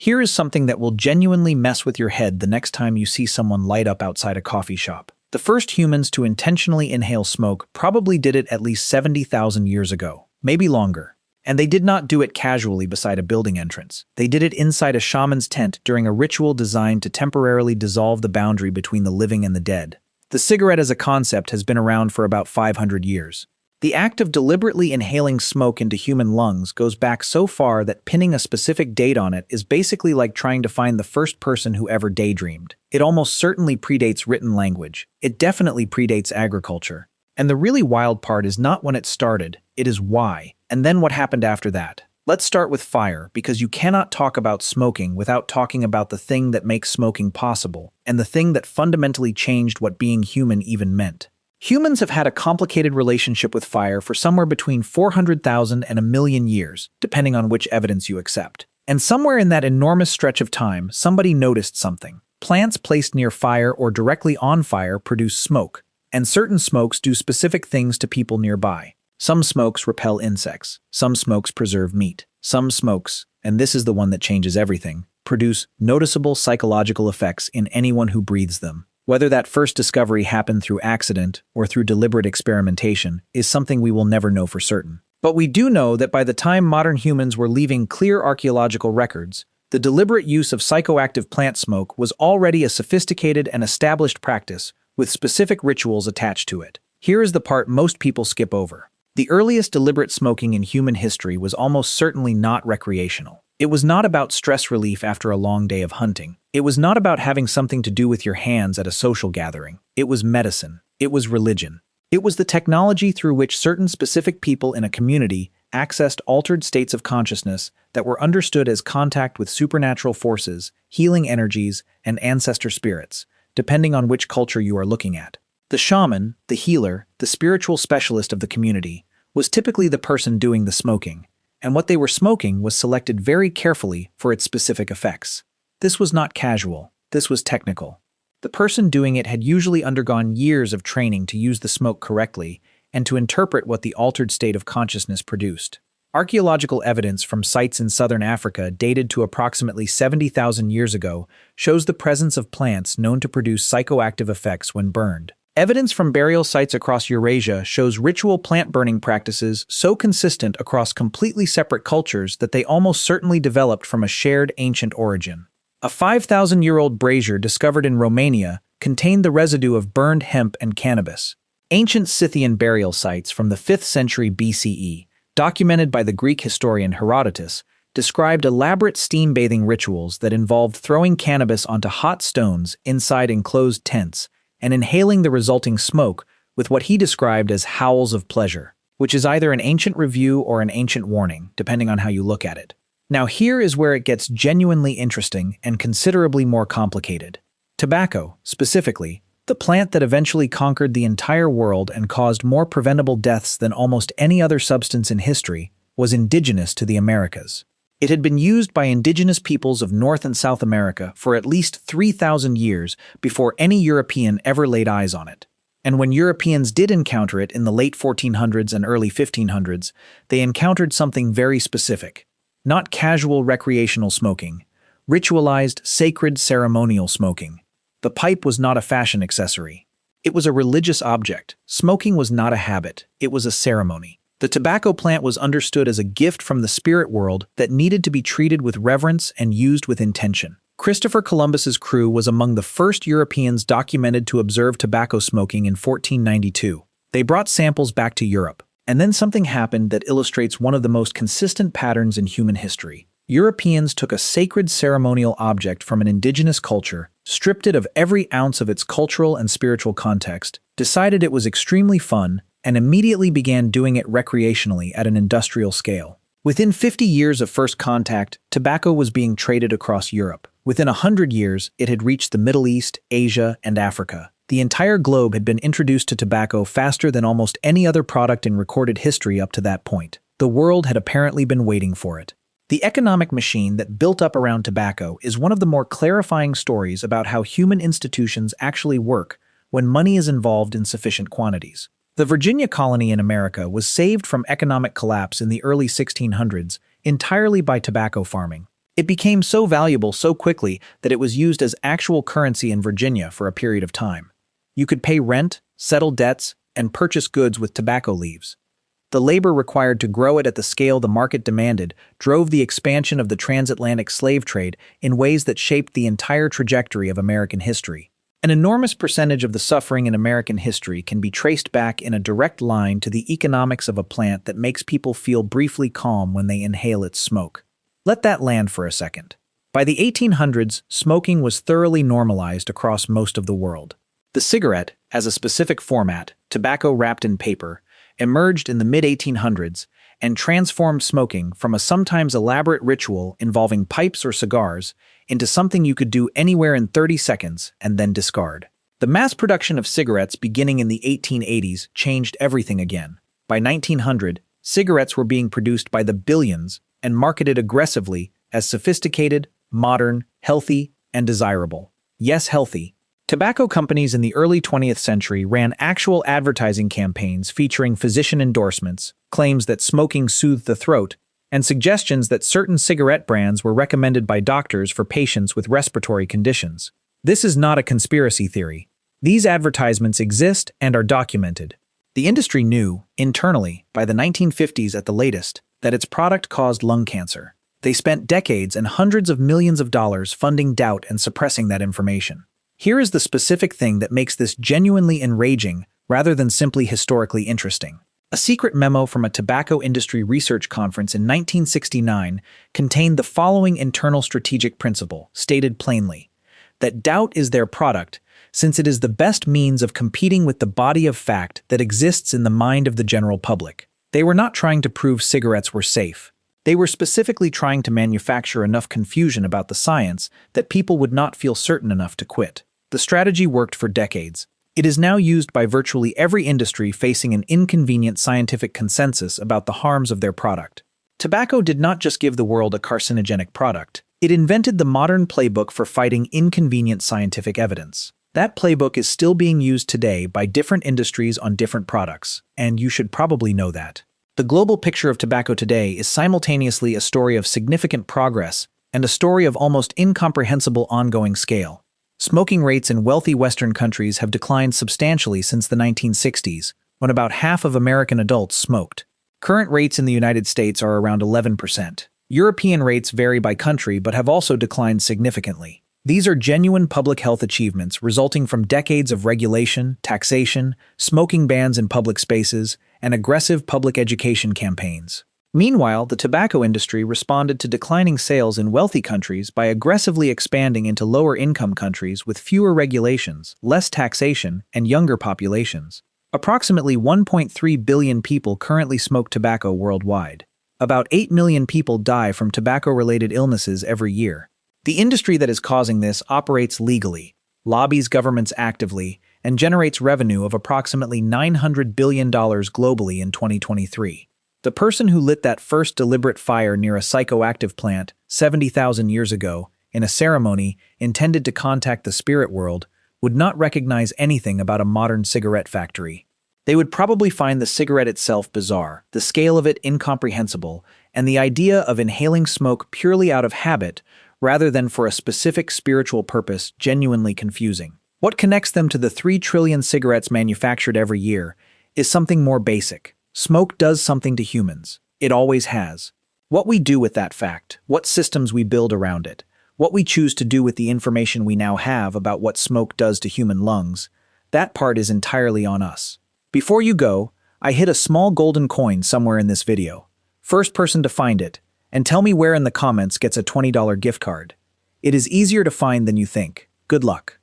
Here is something that will genuinely mess with your head the next time you see someone light up outside a coffee shop. The first humans to intentionally inhale smoke probably did it at least 70,000 years ago, maybe longer. And they did not do it casually beside a building entrance. They did it inside a shaman's tent during a ritual designed to temporarily dissolve the boundary between the living and the dead. The cigarette as a concept has been around for about 500 years. The act of deliberately inhaling smoke into human lungs goes back so far that pinning a specific date on it is basically like trying to find the first person who ever daydreamed. It almost certainly predates written language. It definitely predates agriculture. And the really wild part is not when it started, it is why, and then what happened after that. Let's start with fire, because you cannot talk about smoking without talking about the thing that makes smoking possible, and the thing that fundamentally changed what being human even meant. Humans have had a complicated relationship with fire for somewhere between 400,000 and 1,000,000 years, depending on which evidence you accept. And somewhere in that enormous stretch of time, somebody noticed something. Plants placed near fire or directly on fire produce smoke, and certain smokes do specific things to people nearby. Some smokes repel insects, some smokes preserve meat, some smokes, and this is the one that changes everything, produce noticeable psychological effects in anyone who breathes them. Whether that first discovery happened through accident or through deliberate experimentation is something we will never know for certain. But we do know that by the time modern humans were leaving clear archaeological records, the deliberate use of psychoactive plant smoke was already a sophisticated and established practice with specific rituals attached to it. Here is the part most people skip over. The earliest deliberate smoking in human history was almost certainly not recreational. It was not about stress relief after a long day of hunting. It was not about having something to do with your hands at a social gathering. It was medicine. It was religion. It was the technology through which certain specific people in a community accessed altered states of consciousness that were understood as contact with supernatural forces, healing energies, and ancestor spirits, depending on which culture you are looking at. The shaman, the healer, the spiritual specialist of the community, was typically the person doing the smoking, and what they were smoking was selected very carefully for its specific effects. This was not casual, this was technical. The person doing it had usually undergone years of training to use the smoke correctly and to interpret what the altered state of consciousness produced. Archaeological evidence from sites in southern Africa dated to approximately 70,000 years ago shows the presence of plants known to produce psychoactive effects when burned. Evidence from burial sites across Eurasia shows ritual plant burning practices so consistent across completely separate cultures that they almost certainly developed from a shared ancient origin. A 5,000-year-old brazier discovered in Romania contained the residue of burned hemp and cannabis. Ancient Scythian burial sites from the 5th century BCE, documented by the Greek historian Herodotus, described elaborate steam-bathing rituals that involved throwing cannabis onto hot stones inside enclosed tents and inhaling the resulting smoke with what he described as howls of pleasure, which is either an ancient review or an ancient warning, depending on how you look at it. Now here is where it gets genuinely interesting and considerably more complicated. Tobacco, specifically, the plant that eventually conquered the entire world and caused more preventable deaths than almost any other substance in history, was indigenous to the Americas. It had been used by indigenous peoples of North and South America for at least 3,000 years before any European ever laid eyes on it. And when Europeans did encounter it in the late 1400s and early 1500s, they encountered something very specific. Not casual recreational smoking, ritualized, sacred ceremonial smoking. The pipe was not a fashion accessory. It was a religious object. Smoking was not a habit, it was a ceremony. The tobacco plant was understood as a gift from the spirit world that needed to be treated with reverence and used with intention. Christopher Columbus's crew was among the first Europeans documented to observe tobacco smoking in 1492. They brought samples back to Europe, and then something happened that illustrates one of the most consistent patterns in human history. Europeans took a sacred ceremonial object from an indigenous culture, stripped it of every ounce of its cultural and spiritual context, decided it was extremely fun, and immediately began doing it recreationally at an industrial scale. Within 50 years of first contact, tobacco was being traded across Europe. Within 100 years, it had reached the Middle East, Asia, and Africa. The entire globe had been introduced to tobacco faster than almost any other product in recorded history up to that point. The world had apparently been waiting for it. The economic machine that built up around tobacco is one of the more clarifying stories about how human institutions actually work when money is involved in sufficient quantities. The Virginia colony in America was saved from economic collapse in the early 1600s entirely by tobacco farming. It became so valuable so quickly that it was used as actual currency in Virginia for a period of time. You could pay rent, settle debts, and purchase goods with tobacco leaves. The labor required to grow it at the scale the market demanded drove the expansion of the transatlantic slave trade in ways that shaped the entire trajectory of American history. An enormous percentage of the suffering in American history can be traced back in a direct line to the economics of a plant that makes people feel briefly calm when they inhale its smoke. Let that land for a second. By the 1800s, smoking was thoroughly normalized across most of the world. The cigarette, as a specific format, tobacco wrapped in paper, emerged in the mid-1800s and transformed smoking from a sometimes elaborate ritual involving pipes or cigars into something you could do anywhere in 30 seconds and then discard. The mass production of cigarettes beginning in the 1880s changed everything again. By 1900, cigarettes were being produced by the billions and marketed aggressively as sophisticated, modern, healthy, and desirable. Yes, healthy. Tobacco companies in the early 20th century ran actual advertising campaigns featuring physician endorsements, claims that smoking soothed the throat, and suggestions that certain cigarette brands were recommended by doctors for patients with respiratory conditions. This is not a conspiracy theory. These advertisements exist and are documented. The industry knew, internally, by the 1950s at the latest, that its product caused lung cancer. They spent decades and hundreds of millions of dollars funding doubt and suppressing that information. Here is the specific thing that makes this genuinely enraging rather than simply historically interesting. A secret memo from a tobacco industry research conference in 1969 contained the following internal strategic principle, stated plainly: that doubt is their product, since it is the best means of competing with the body of fact that exists in the mind of the general public. They were not trying to prove cigarettes were safe. They were specifically trying to manufacture enough confusion about the science that people would not feel certain enough to quit. The strategy worked for decades. It is now used by virtually every industry facing an inconvenient scientific consensus about the harms of their product. Tobacco did not just give the world a carcinogenic product. It invented the modern playbook for fighting inconvenient scientific evidence. That playbook is still being used today by different industries on different products, and you should probably know that. The global picture of tobacco today is simultaneously a story of significant progress and a story of almost incomprehensible ongoing scale. Smoking rates in wealthy Western countries have declined substantially since the 1960s, when about half of American adults smoked. Current rates in the United States are around 11%. European rates vary by country but have also declined significantly. These are genuine public health achievements resulting from decades of regulation, taxation, smoking bans in public spaces, and aggressive public education campaigns. Meanwhile, the tobacco industry responded to declining sales in wealthy countries by aggressively expanding into lower-income countries with fewer regulations, less taxation, and younger populations. Approximately 1.3 billion people currently smoke tobacco worldwide. About 8 million people die from tobacco-related illnesses every year. The industry that is causing this operates legally, lobbies governments actively, and generates revenue of approximately $900 billion globally in 2023. The person who lit that first deliberate fire near a psychoactive plant 70,000 years ago in a ceremony intended to contact the spirit world would not recognize anything about a modern cigarette factory. They would probably find the cigarette itself bizarre, the scale of it incomprehensible, and the idea of inhaling smoke purely out of habit rather than for a specific spiritual purpose genuinely confusing. What connects them to the 3 trillion cigarettes manufactured every year is something more basic. Smoke does something to humans. It always has. What we do with that fact, what systems we build around it, what we choose to do with the information we now have about what smoke does to human lungs, that part is entirely on us. Before you go, I hid a small golden coin somewhere in this video. First person to find it, and tell me where in the comments gets a $20 gift card. It is easier to find than you think. Good luck.